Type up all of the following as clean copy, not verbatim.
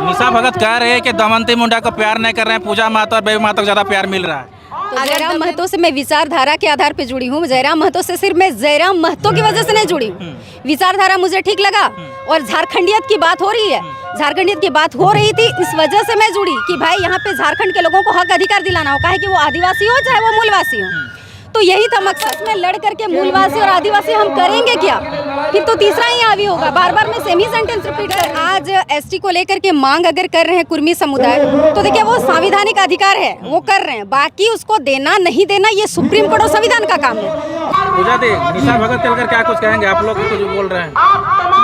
निशा भगत कह रहे हैं कि दमयंती मुंडा को प्यार नहीं कर रहे हैं, पूजा महतो और बेबी महतो को ज़्यादा प्यार मिल रहा है। तो जयराम महतो से मैं विचारधारा के आधार पे जुड़ी हूँ। जयराम महतो से सिर्फ मैं जयराम महतो की वजह से नहीं जुड़ी हूँ, विचारधारा मुझे ठीक लगा और झारखंडियत की बात हो रही है, झारखंडियत की बात हो रही थी, इस वजह से मैं जुड़ी कि भाई यहाँ पे झारखंड के लोगों को हक अधिकार दिलाना हो, चाहे कि वो आदिवासी हो चाहे वो मूलवासी हो। तो यही था मकसद में लड़ करके मूलवासी और आदिवासी हम करेंगे क्या, फिर तो तीसरा ही हावी होगा। बार बार मैं सेम ही सेंटेंस रिपीट कर। आज एसटी को लेकर के मांग अगर कर रहे हैं कुर्मी समुदाय, तो देखिए वो संवैधानिक अधिकार है, वो कर रहे हैं, बाकी उसको देना नहीं देना ये सुप्रीम कोर्ट और संविधान का काम है। पूजा दी, निशा भगत चलकर क्या कुछ कहेंगे आप लोग कुछ बोल रहे हैं?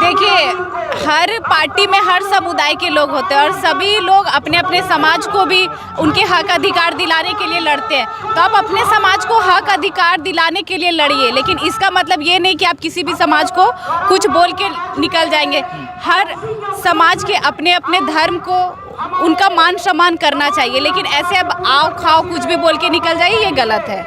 देखिए, हर पार्टी में हर समुदाय के लोग होते हैं और सभी लोग अपने अपने समाज को भी उनके हक अधिकार दिलाने के लिए लड़ते हैं। तो आप अपने समाज को हक अधिकार दिलाने के लिए लड़िए, लेकिन इसका मतलब ये नहीं कि आप किसी भी समाज को कुछ बोल के निकल जाएंगे। हर समाज के अपने अपने धर्म को उनका मान सम्मान करना चाहिए, लेकिन ऐसे अब आओ खाओ कुछ भी बोल के निकल जाइए, ये गलत है।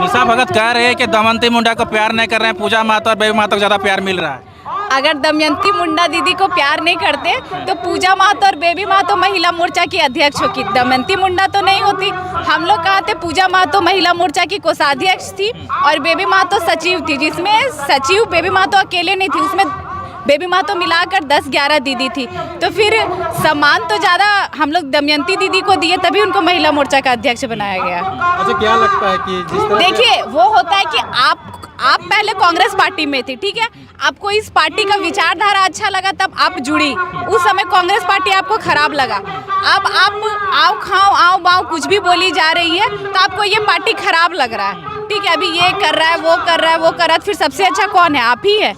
निशा भगत कह रहे हैं कि दमयंती मुंडा को प्यार नहीं कर रहे हैं, पूजा महतो और बेबी महतो को ज़्यादा प्यार मिल रहा है। अगर दमयंती मुंडा दीदी को प्यार नहीं करते तो पूजा महतो और बेबी महतो महिला मोर्चा की अध्यक्ष होगी, दमयंती मुंडा तो नहीं होती। हम लोग कहा थे पूजा महतो महिला मोर्चा की कोषाध्यक्ष थी और बेबी महतो सचिव थी, जिसमें सचिव बेबी महतो अकेले नहीं थी, उसमें बेबी महतो मिलाकर 10-11 दीदी थी। तो फिर सम्मान तो ज़्यादा हम लोग दमयंती दीदी को दिए, तभी उनको महिला मोर्चा का अध्यक्ष बनाया गया। अच्छा, क्या लगता है कि जिस तरह देखिए, वो होता है कि आप पहले कांग्रेस पार्टी में थे, ठीक है, आपको इस पार्टी का विचारधारा अच्छा लगा तब आप जुड़ी, उस समय कांग्रेस पार्टी आपको खराब लगा। अब आप आओ खाओ आओ बाओ कुछ भी बोली जा रही है तो आपको ये पार्टी खराब लग रहा है, ठीक है। अभी ये कर रहा है, वो कर रहा है, वो कर रहा है, फिर सबसे अच्छा कौन है? आप ही है।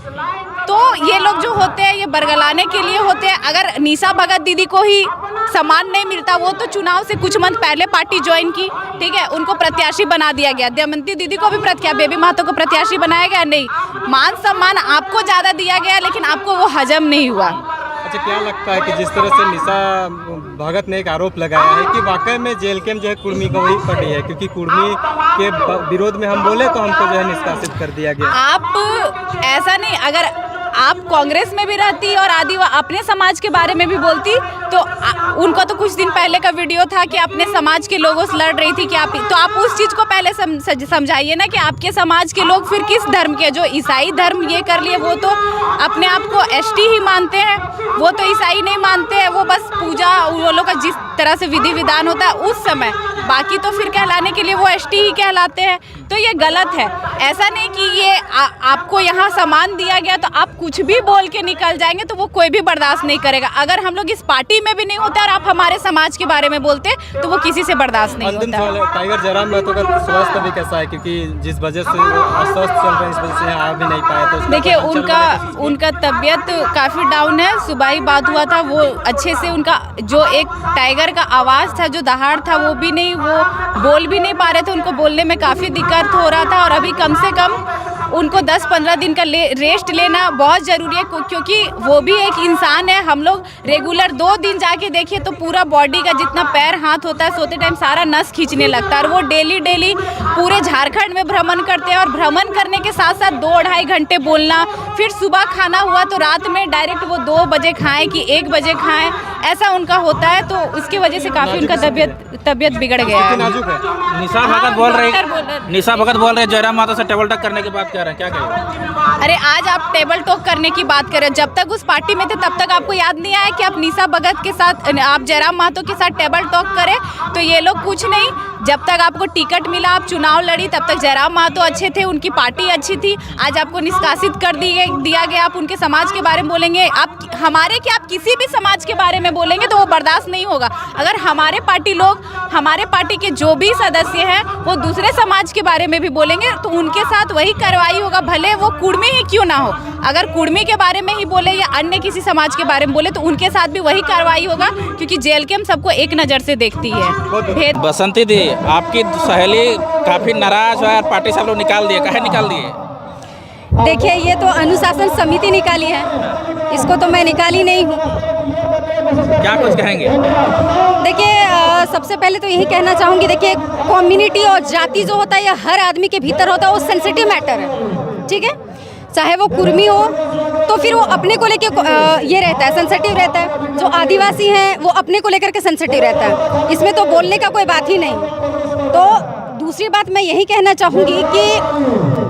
तो ये लोग जो होते हैं ये बरगलाने के लिए होते हैं। अगर निशा भगत दीदी को ही सम्मान नहीं मिलता, वो तो चुनाव से कुछ मंथ पहले पार्टी ज्वाइन की, ठीक है, उनको प्रत्याशी बना दिया गया। दमयंती दीदी को भी बेबी महतो को प्रत्याशी बनाया गया, नहीं, मान सम्मान आपको ज़्यादा दिया गया, लेकिन आपको वो हजम नहीं हुआ। अच्छा, क्या लगता है कि जिस तरह से निशा भगत ने एक आरोप लगाया है कि वाकई में जेएलके जो है कुर्मी को वही पड़ी है, क्योंकि कुर्मी के विरोध में हम बोले तो हमको जो है निष्कासित कर दिया गया। आप ऐसा नहीं, अगर आप कांग्रेस में भी रहती और अपने समाज के बारे में भी बोलती तो उनका तो कुछ दिन पहले का वीडियो था कि अपने समाज के लोगों से लड़ रही थी कि आप उस चीज़ को पहले समझाइए ना कि आपके समाज के लोग फिर किस धर्म के, जो ईसाई धर्म ये कर लिए वो तो अपने आप को एसटी ही मानते हैं, वो तो ईसाई नहीं मानते हैं, वो बस पूजा वो लोग का जिस तरह से विधि विधान होता है उस समय, बाकी तो फिर कहलाने के लिए वो एसटी ही कहलाते हैं। तो ये गलत है। ऐसा नहीं कि ये आपको यहाँ सामान दिया गया तो आप कुछ भी बोल के निकल जाएंगे तो वो कोई भी बर्दाश्त नहीं करेगा। अगर हम लोग इस पार्टी में भी नहीं होते और आप हमारे समाज के बारे में बोलते तो वो किसी से बर्दाश्त नहीं होता। टाइगर जयराम महतो का स्वास्थ्य भी कैसा है, क्योंकि जिस वजह से वो अस्वस्थ चल रहे हैं इस वजह से आ भी नहीं पाए, तो देखिए उनका तबीयत काफ़ी डाउन है। सुबह ही बात हुआ था, वो अच्छे से उनका जो एक टाइगर का आवाज़ था, जो दहाड़ था, वो भी नहीं, वो बोल भी नहीं पा रहे थे, उनको बोलने में काफ़ी दिक्कत हो रहा था। और अभी कम से कम उनको 10-15 दिन का रेस्ट लेना बहुत ज़रूरी है, क्योंकि वो भी एक इंसान है। हम लोग रेगुलर 2 दिन जाके देखिए तो पूरा बॉडी का जितना पैर हाथ होता है सोते टाइम सारा नस खींचने लगता है, और वो डेली पूरे झारखंड में भ्रमण करते हैं। और भ्रमण करने के साथ साथ 2-2.5 घंटे बोलना, फिर सुबह खाना हुआ तो रात में डायरेक्ट वो 2 बजे खाएं कि 1 बजे खाएं, ऐसा उनका होता है। तो उसकी वजह से काफ़ी उनका तबीयत बिगड़ गया है। निशा भगत बोल रहे जयराम महतो से टेबल टॉक करने की बात कर रहे हैं, क्या कहेंगे? अरे आज आप टेबल टॉक करने की बात करें, जब तक उस पार्टी में थे तब तक आपको याद नहीं आया कि आप निशा भगत के साथ, आप जयराम महतो के साथ टेबल टॉक करें? तो ये लोग कुछ नहीं, जब तक आपको टिकट मिला, आप चुनाव लड़ी, तब तक जयराम महतो अच्छे थे, उनकी पार्टी अच्छी थी। आज आपको निष्कासित कर दिया गया, आप उनके समाज के बारे में बोलेंगे, आप हमारे कि आप किसी भी समाज के बारे में बोलेंगे तो वो बर्दाश्त नहीं होगा। अगर हमारे पार्टी के जो भी सदस्य हैं वो दूसरे समाज के बारे में भी बोलेंगे तो उनके साथ वही कार्रवाई होगा, भले वो कुर्मी ही क्यों ना हो। अगर कुर्मी के बारे में ही बोले या अन्य किसी समाज के बारे में बोले तो उनके साथ भी वही कार्रवाई होगा, क्योंकि जेएलके हम सबको एक नज़र से देखती है। बसंती दी, आपकी सहेली काफ़ी नाराज है, पार्टी से आप लोग निकाल दिए, काहे निकाल दिए? देखिए ये तो अनुशासन समिति निकाली है, इसको तो मैं निकाली नहीं हूँ। क्या कुछ कहेंगे? देखिए सबसे पहले तो यही कहना चाहूँगी, देखिए कम्युनिटी और जाति जो होता है ये हर आदमी के भीतर होता है, वो सेंसिटिव मैटर है, ठीक है, चाहे वो कुर्मी हो तो फिर वो अपने को लेके ये रहता है, सेंसिटिव रहता है। जो आदिवासी हैं वो अपने को लेकर के सेंसिटिव रहता है, इसमें तो बोलने का कोई बात ही नहीं। तो दूसरी बात मैं यही कहना चाहूँगी कि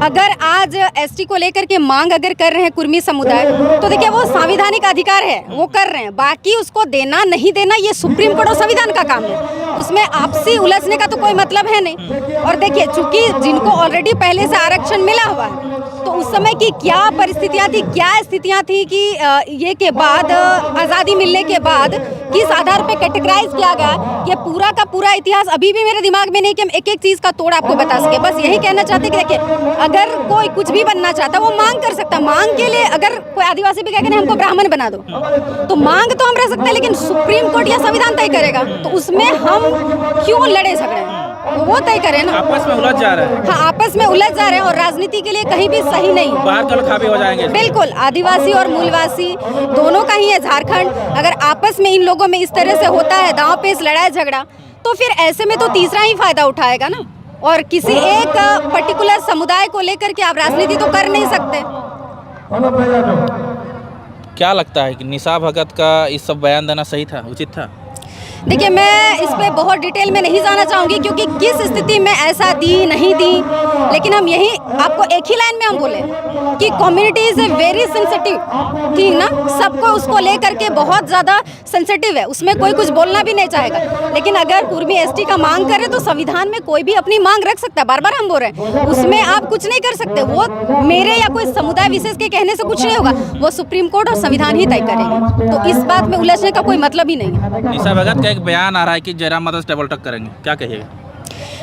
अगर आज एसटी को लेकर के मांग अगर कर रहे हैं कुर्मी समुदाय, तो देखिए वो संवैधानिक अधिकार है, वो कर रहे हैं। बाकी उसको देना नहीं देना ये सुप्रीम कोर्ट और संविधान का काम है, उसमें आपसी उलझने का तो कोई मतलब है नहीं। और देखिए चूंकि जिनको ऑलरेडी पहले से आरक्षण मिला हुआ है, तो उस समय की क्या परिस्थितियाँ थी, क्या स्थितियाँ थी कि ये के बाद आज़ादी मिलने के बाद किस आधार पे कैटेगराइज किया गया, ये पूरा का पूरा इतिहास अभी भी मेरे दिमाग में नहीं कि हम एक एक चीज़ का तोड़ आपको बता सके। बस यही कहना चाहते कि देखिए अगर कोई कुछ भी बनना चाहता है वो मांग कर सकता है। मांग के लिए अगर कोई आदिवासी भी कहे हमको ब्राह्मण बना दो, तो मांग तो हम रह सकते हैं, लेकिन सुप्रीम कोर्ट या संविधान तय करेगा, तो उसमें हम क्यों लड़े झगड़े, वो तय करे ना। आपस में उलझ जा रहे हैं। हाँ, आपस में उलझ जा रहे हैं और राजनीति के लिए कहीं भी सही नहीं। बाहर कल खाबे हो जाएंगे। बिल्कुल, आदिवासी और मूलवासी दोनों का ही है झारखंड। अगर आपस में इन लोगों में इस तरह से होता है दांव पेच, लड़ाई झगड़ा, तो फिर ऐसे में तो तीसरा ही फायदा उठाएगा ना। और किसी एक पर्टिकुलर समुदाय को लेकर के आप राजनीति तो कर नहीं सकते। क्या लगता है कि निशा भगत का इस सब बयान देना सही था, उचित था? देखिए मैं इस पे बहुत डिटेल में नहीं जाना चाहूँगी, क्योंकि किस स्थिति में ऐसा दी नहीं दी, लेकिन हम यही आपको एक ही लाइन में हम बोले कि community is a very sensitive, ठीक ना। सबको उसको लेकर के बहुत ज़्यादा सेंसिटिव है, उसमें कोई कुछ बोलना भी नहीं चाहेगा। लेकिन अगर कुर्मी एसटी का मांग करे तो संविधान में कोई भी अपनी मांग रख सकता है, बार बार हम बोल रहे हैं, उसमें आप कुछ नहीं कर सकते। वो मेरे या कोई समुदाय विशेष के कहने से कुछ नहीं होगा, वो सुप्रीम कोर्ट और संविधान ही तय करेंगे। तो इस बात में उलझने का कोई मतलब ही नहीं है। निशा भगत का एक बयान आ रहा है कि जयराम माता से डबल टक करेंगे, क्या कहिएगा?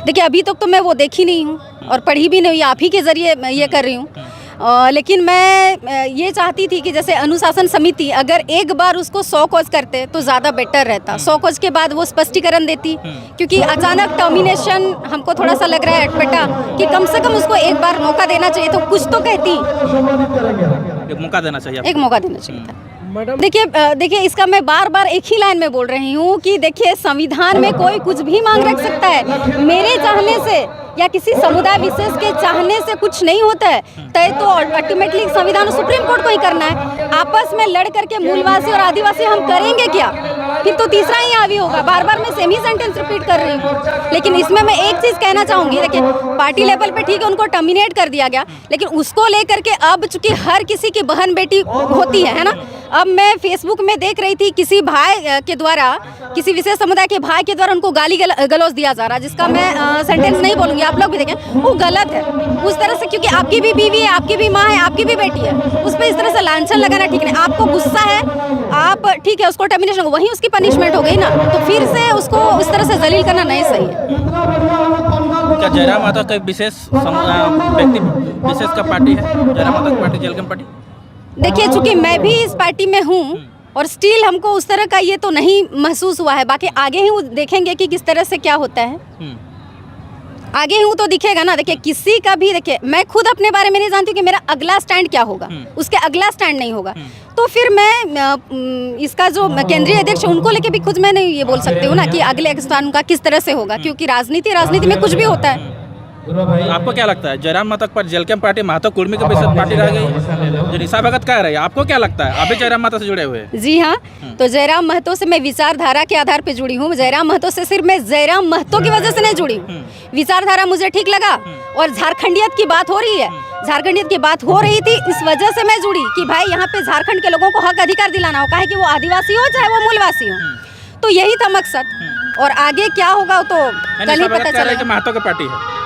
देखिए अभी तक तो मैं वो देखी नहीं हूँ और पढ़ी भी नहीं हुई, आप ही के जरिए मैं ये कर रही हूँ। लेकिन मैं ये चाहती थी कि जैसे अनुशासन समिति अगर एक बार उसको 100 कॉज करते तो ज़्यादा बेटर रहता। 100 कॉज के बाद वो स्पष्टीकरण देती, क्योंकि अचानक टर्मिनेशन हमको थोड़ा सा लग रहा है अटपटा, कि कम से कम उसको एक बार मौका देना चाहिए, तो कुछ तो कहती। एक मौका देना चाहिए, एक मौका देना चाहिए था। देखिए इसका मैं बार बार एक ही लाइन में बोल रही हूँ कि देखिए संविधान में कोई कुछ भी मांग रख सकता है। मेरे चाहने से या किसी समुदाय विशेष के चाहने से कुछ नहीं होता है, तय तो अल्टीमेटली संविधान सुप्रीम कोर्ट को ही करना है। आपस में लड़ करके मूलवासी और आदिवासी हम करेंगे क्या? फिर तो तीसरा ही हावी होगा। बार बार मैं सेम ही सेंटेंस रिपीट कर रही हूँ। लेकिन इसमें मैं एक चीज़ कहना चाहूँगी, देखिए पार्टी लेवल पे ठीक है उनको टर्मिनेट कर दिया गया, लेकिन उसको लेकर के अब चूंकि हर किसी की बहन बेटी होती है ना। अब मैं फेसबुक में देख रही थी किसी भाई के द्वारा, किसी विशेष समुदाय के भाई के द्वारा उनको गाली गलौज दिया जा रहा है, जिसका मैं सेंटेंस नहीं बोलूँगी, आप लोग भी देखें, वो गलत है उस तरह से, क्योंकि आपकी भी बीवी है, आपकी भी माँ है, आपकी भी बेटी है, उस पर इस तरह से लांछन लगाना ठीक नहीं। आपको गुस्सा है, आप ठीक है उसको टर्मिनेशन, वहीं उसकी पनिशमेंट हो गई ना, तो फिर से उसको उस तरह से जलील करना नहीं सही है। क्या जयराम माता का विशेष व्यक्ति विशेष का पार्टी है, जयराम माता की पार्टी, जेलकम पार्टी? देखिए चूंकि मैं भी इस पार्टी में हूँ और स्टिल हमको उस तरह का ये तो नहीं महसूस हुआ है। बाकी आगे ही देखेंगे कि किस तरह से क्या होता है, आगे हूँ तो दिखेगा ना। देखिए किसी का भी, देखिए मैं खुद अपने बारे में नहीं जानती हूँ कि मेरा अगला स्टैंड क्या होगा, उसके अगला स्टैंड नहीं होगा, तो फिर मैं इसका जो केंद्रीय अध्यक्ष उनको लेके भी खुद मैं नहीं ये बोल सकती हूँ ना कि अगले स्थान का किस तरह से होगा, क्योंकि राजनीति में कुछ भी होता है। आपको क्या लगता है जयराम माता पर जेलकम पार्टी महतो कुर्मी के विशेष पार्टी रह गई, जो निशा भगत कह रही है, आपको क्या लगता है? आप भी जयराम माता से जुड़े हुए हैं? जी हाँ, तो जयराम महतो से मैं विचारधारा के आधार पे जुड़ी हूँ। जयराम महतो से सिर्फ मैं जयराम महतो की वजह से नहीं जुड़ी हूँ, विचारधारा मुझे ठीक लगा और झारखंडियत की बात हो रही है, झारखंडियत की बात हो रही थी, इस वजह से मैं जुड़ी कि भाई यहाँ पे झारखंड के लोगों को हक अधिकार दिलाना हो, चाहे कि वो आदिवासी हो चाहे वो मूलवासी हो, तो यही था मकसद। और आगे क्या होगा तो कल ही पता चलेगा। महतो की पार्टी है,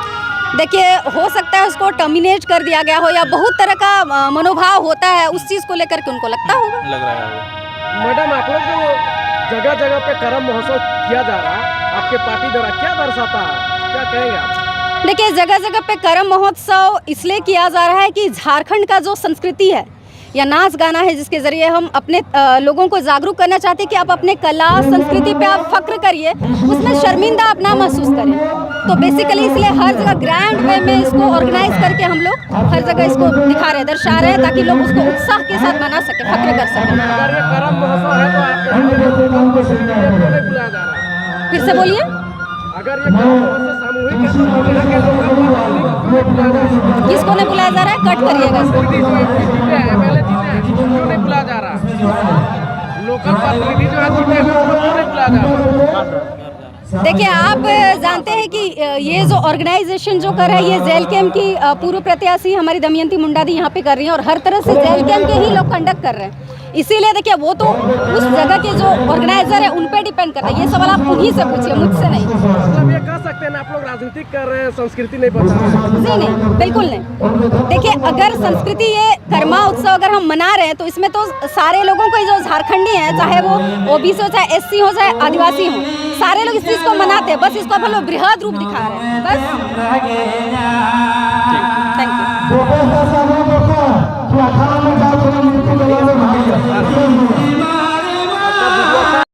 देखिए हो सकता है उसको टर्मिनेट कर दिया गया हो या बहुत तरह का मनोभाव होता है, उस चीज़ को लेकर के उनको लगता होगा, लग रहा है। मैडम आप लोग जो जगह जगह पे करम महोत्सव किया जा रहा है आपके पार्टी द्वारा, क्या दर्शाता है, क्या कहेंगे आप? देखिए जगह जगह पे करम महोत्सव इसलिए किया जा रहा है कि झारखंड का जो संस्कृति है या नाच गाना है, जिसके ज़रिए हम अपने लोगों को जागरूक करना चाहते हैं कि आप अपने कला संस्कृति पे आप फख्र करिए, उसमें शर्मिंदा आप ना महसूस करें। तो बेसिकली इसलिए हर जगह ग्रैंड वे में इसको ऑर्गेनाइज करके हम लोग हर जगह इसको दिखा रहे हैं, दर्शा रहे हैं, ताकि लोग उसको उत्साह के साथ मना सके, फख्र कर सकें। अगर ये करम महोत्सव है तो आपको बुलाया जा रहा है, फिर से बोलिए। अगर ये कर्म महोत्सव सामूहिक है तो यहाँ के लोकल प्रतिनिधि को क्यों नहीं बुलाया जा रहा? किसको नहीं बुलाया जा रहा है? कट करिएगा इसको। मोदी जो जीते हैं, एमएलए जीते हैं, क्यों नहीं बुलाया जा रहा? लोकल प्रतिनिधि जो है जीते हैं उनको क्यों नहीं बुलाया जा रहा? देखिए, आप जानते हैं कि ये जो ऑर्गेनाइजेशन जो कर रहा है, ये जेल कैम्प की पूर्व प्रत्याशी हमारी दमयंती मुंडा दी यहाँ पे कर रही हैं और हर तरह से जेल कैम्प के ही लोग कंडक्ट कर रहे हैं। इसीलिए देखिए, वो तो उस जगह के जो ऑर्गेनाइजर है उन पे डिपेंड करता है। ये सवाल आप उन्हीं से पूछिए, मुझसे नहीं। मतलब ये कह सकते हैं ना आप लोग राजनीति कर रहे हैं, संस्कृति नहीं बचा रहे हैं? जी नहीं, बिल्कुल नहीं। देखिए, अगर संस्कृति ये कर्मा उत्सव अगर हम मना रहे हैं तो इसमें तो सारे लोगों को, जो झारखंडी हैं, चाहे वो ओबीसी हो, चाहे एससी हो, चाहे आदिवासी हो, सारे लोग इस चीज़ को मनाते हैं। बस इसको हम लोग बृहद रूप दिखा रहे हैं, बस। Thank you.